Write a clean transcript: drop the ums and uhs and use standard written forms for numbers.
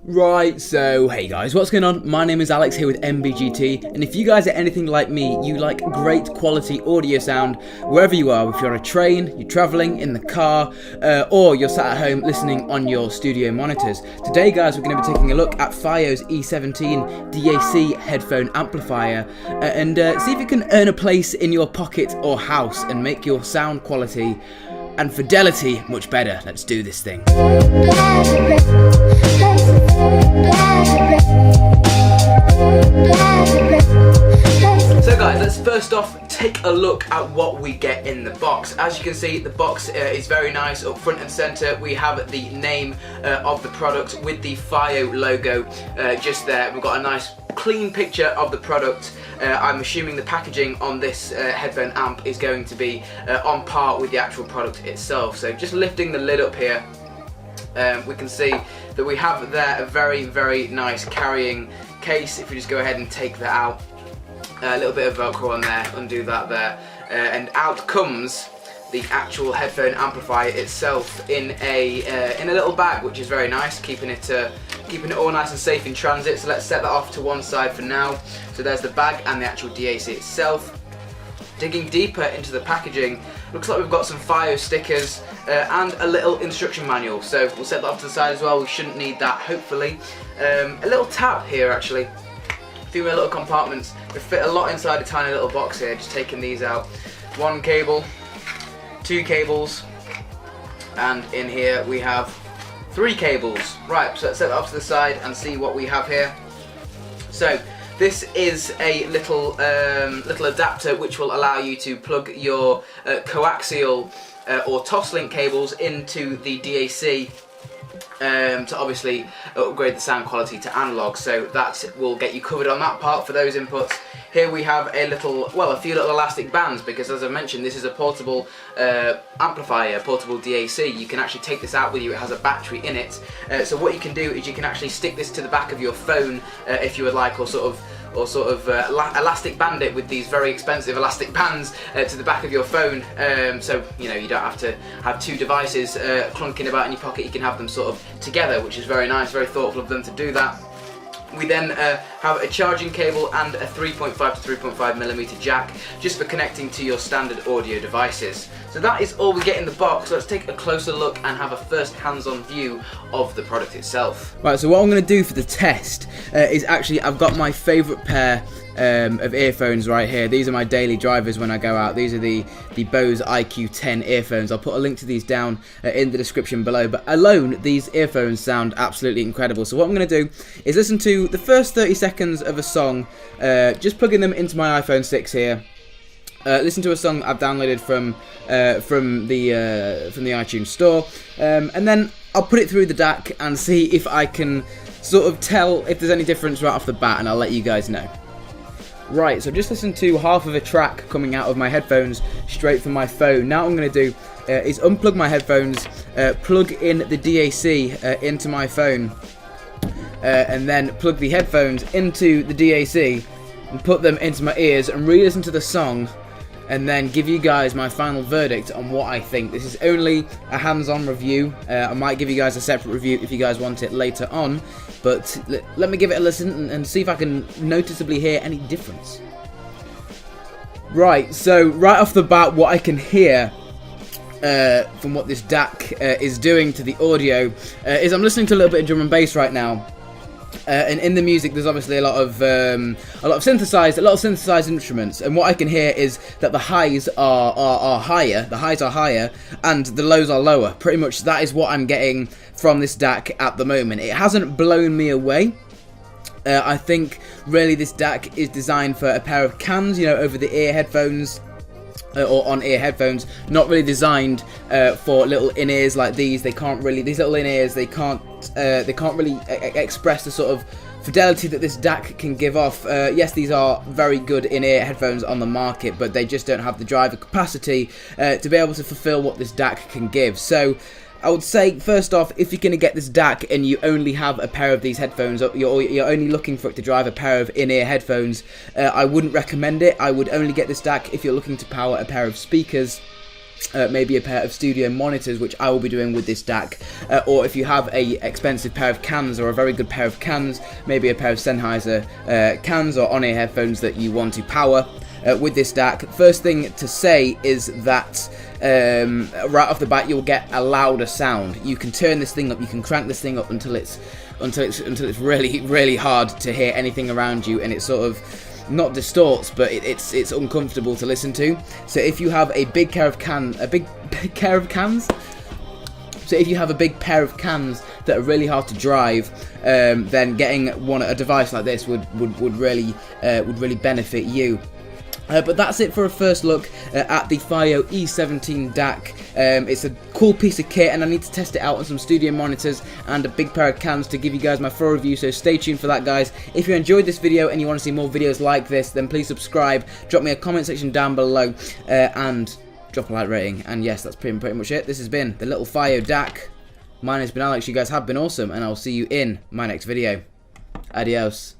Right, so hey guys, what's going on? My name is Alex here with MBGT, and if you guys are anything like me, you like great quality audio sound wherever you are, if you're on a train, you're travelling, in the car, or you're sat at home listening on your studio monitors. Today guys, we're going to be taking a look at FIIO's E17 DAC headphone amplifier and see if it can earn a place in your pocket or house and make your sound quality and fidelity much better. Let's do this thing. So guys, let's first off take a look at what we get in the box. As you can see, the box is very nice. Up front and center we have the name of the product with the FIIO logo just there. We've got a nice clean picture of the product. I'm assuming the packaging on this headphone amp is going to be on par with the actual product itself. So just lifting the lid up here, we can see that we have there a very nice carrying case. If we just go ahead and take that out, a little bit of Velcro on there, undo that there, and out comes the actual headphone amplifier itself in a little bag, which is very nice, keeping it all nice and safe in transit. So let's set that off to one side for now. So there's the bag and the actual DAC itself. Digging deeper into the packaging, looks like we've got some FIIO stickers and a little instruction manual. So we'll set that off to the side as well. We shouldn't need that, hopefully. A little tab here actually. A few more little compartments. We fit a lot inside a tiny little box here. Just taking these out. One cable, two cables, and in here we have three cables. Right, so let's set that off to the side and see what we have here. So this is a little adapter which will allow you to plug your coaxial or toslink cables into the DAC to obviously upgrade the sound quality to analog. So that will get you covered on that part for those inputs. Here we have a few little elastic bands, because as I mentioned, this is a portable amplifier, portable DAC. You can actually take this out with you. It has a battery in it. So what you can do is you can actually stick this to the back of your phone if you would like, or sort of elastic band it with these very expensive elastic bands to the back of your phone. So you know, you don't have to have two devices clunking about in your pocket. You can have them sort of together, which is very nice, very thoughtful of them to do that. We then have a charging cable and a 3.5 to 3.5mm jack, just for connecting to your standard audio devices. So that is all we get in the box. Let's take a closer look and have a first hands-on view of the product itself. Right, so what I'm going to do for the test is actually, I've got my favourite pair of earphones right here. These are my daily drivers when I go out. These are the Bose IQ10 earphones. I'll put a link to these down in the description below, but alone these earphones sound absolutely incredible. So what I'm going to do is listen to the first 30 seconds of a song, just plugging them into my iPhone 6 here. Listen to a song I've downloaded from the iTunes store, and then I'll put it through the DAC and see if I can sort of tell if there's any difference right off the bat, and I'll let you guys know. Right, so I've just listened to half of a track coming out of my headphones straight from my phone. Now what I'm going to do is unplug my headphones, plug in the DAC into my phone, and then plug the headphones into the DAC and put them into my ears and re-listen to the song, and then give you guys my final verdict on what I think. This is only a hands-on review. I might give you guys a separate review if you guys want it later on, but let me give it a listen and see if I can noticeably hear any difference. Right, so right off the bat, what I can hear from what this DAC is doing to the audio is I'm listening to a little bit of drum and bass right now. And in the music, there's obviously a lot of synthesized instruments, and what I can hear is that the highs are higher, and the lows are lower. Pretty much that is what I'm getting from this DAC at the moment. It hasn't blown me away. I think really this DAC is designed for a pair of cans, you know, over the ear headphones. Or on-ear headphones, not really designed for little in-ears like these. These little in-ears, they can't really express the sort of fidelity that this DAC can give off. Yes, these are very good in-ear headphones on the market, but they just don't have the driver capacity to be able to fulfill what this DAC can give. So I would say, first off, if you're going to get this DAC and you only have a pair of these headphones, or you're only looking for it to drive a pair of in-ear headphones, I wouldn't recommend it. I would only get this DAC if you're looking to power a pair of speakers maybe a pair of studio monitors, which I will be doing with this DAC, or if you have a expensive pair of cans or a very good pair of cans, maybe a pair of Sennheiser cans or on-ear headphones that you want to power with this DAC. First thing to say is that right off the bat you'll get a louder sound. You can turn this thing up, you can crank this thing up until it's really hard to hear anything around you, and it sort of not distorts, but it's uncomfortable to listen to. So if you have a big pair of cans, so if you have a big pair of cans that are really hard to drive, then getting a device like this would really benefit you. But that's it for a first look at the FIIO E17 DAC. It's a cool piece of kit, and I need to test it out on some studio monitors and a big pair of cans to give you guys my full review, so stay tuned for that, guys. If you enjoyed this video and you want to see more videos like this, then please subscribe, drop me a comment section down below, and drop a like rating. And yes, that's pretty much it. This has been the little FIIO DAC. My name's been Alex, you guys have been awesome, and I'll see you in my next video. Adios.